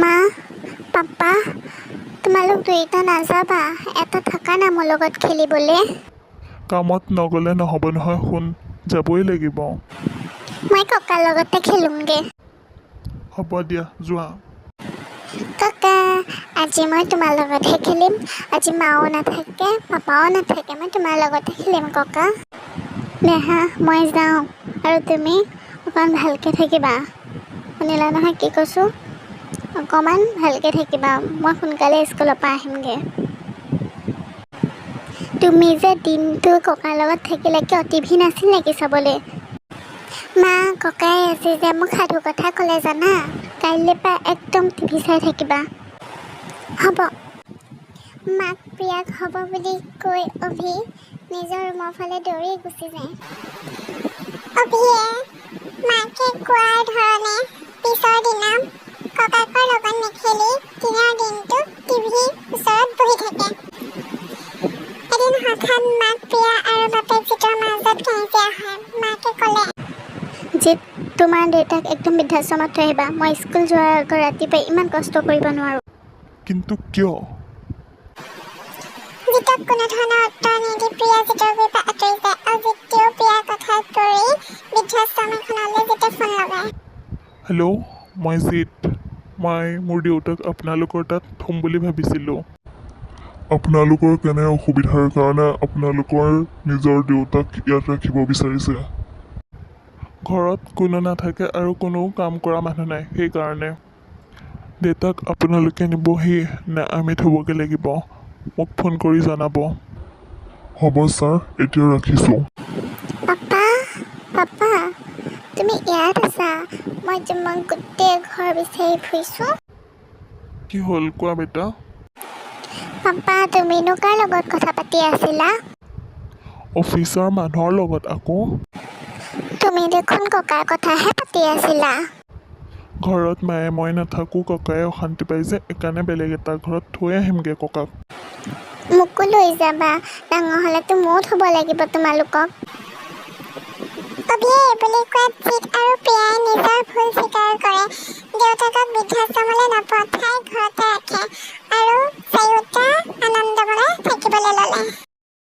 মা, পাপা, তোমালোক দুইটা নাযাবা, এটা থাকা না মোৰ লগত খেলিবলৈ। কামত নগ'লে নহ'ব নহয়, শুন, যাবই লাগিব। মই ককাৰ লগতে খেলোঁগে। হ'ব দিয়া, যোৱা। ককা, আজি মই তোমাৰ লগতহে খেলিম। আজি মাও নাথাকে, পাপাও নাথাকে, মই তোমাৰ লগতে খেলিম ককা। দেহা, মই যাওঁ, আৰু তুমি অকণমান ভালকৈ থাকিবা। শুনিলা নহয় কি কৈছোঁ? অকণমান ভালকৈ থাকিবা, মই সোনকালে স্কুলৰ পৰা আহিমগৈ। তুমি যে দিনটো ককাৰ লগত থাকিলে কিয় টিভি নাছিল নেকি চাবলৈ? মা, ককাই আজি যে মোক সাধু কথা ক'লে জানা, কাইলৈ পৰা একদম টিভি চাই থাকিবা। হ'ব। মাক প্ৰিয়াক হ'ব বুলি কৈ অভি নিজৰ ৰুমৰ ফালে দৌৰি গুচি যায়। অভিয়ে মাকে কোৱাৰ ধৰণে পিছৰ দিনা ককাকৰ লগত নেখেলি দিনৰ দিনটো টিভিৰ ওচৰত বহি থাকে। এদিন হঠাৎ মাক প্ৰিয়া আৰু বাপেক জিতৰ মাজত কাজিয়া হয়। মাকে ক'লে, জিত, তোমাৰ দেউতাক একদম বৃদ্ধাশ্ৰমত থৈ আহিবা। মই স্কুল যোৱাৰ আগত ৰাতিপুৱাই ইমান কষ্ট কৰিব নোৱাৰোঁ। কিন্তু কিয়? জিতক কোনো ধৰণৰ উত্তৰ নিদি প্ৰিয়া জিতৰ গুৰিৰ পৰা আঁতৰি যায় আৰু জিতেও প্ৰিয়াৰ কথাত কৰি বৃদ্ধাশ্ৰম এখনলৈ জিতে ফোন লগায়। হেল্ল', মই জিত। মই মোৰ দেউতাক আপোনালোকৰ তাত থ'ম বুলি ভাবিছিলোঁ। আপোনালোকৰ কেনে অসুবিধাৰ কাৰণে আপোনালোকৰ নিজৰ দেউতাক ইয়াত ৰাখিব বিচাৰিছে? ঘৰত কোনো নাথাকে আৰু কোনো কাম কৰা মানুহ নাই, সেইকাৰণে। দেউতাক আপোনালোকে নিবহি নে আমি থ'বগৈ লাগিব? মোক ফোন কৰি জনাব। হ'ব ছাৰ, এতিয়া ৰাখিছোঁ। পাপা, পাপা, তুমি ইয়াত আছা? মই তোমাক গোটেই ঘৰ বিচাৰি ফুৰিছোঁ। কি হ'ল কোৱা বেটা? পাপা, তুমিনো কাৰ লগত কথা পাতি আছিলা? অফিচৰ মানুহৰ লগত আকৌ। তুমি দেখোন ককাৰ কথাহে পাতি আছিলা। ঘৰত মায়ে মই নাথাকোঁ, ককায়ে অশান্তি পাই যে, সেইকাৰণে বেলেগ এটা ঘৰত থৈ আহিমগৈ ককাক। মোকো লৈ যাবা, ডাঙৰ হ'লেতো ময়ো থ'ব লাগিব তোমালোকক। অভিয়ে এই বুলি কোৱাত জিত আৰু প্ৰিয়াই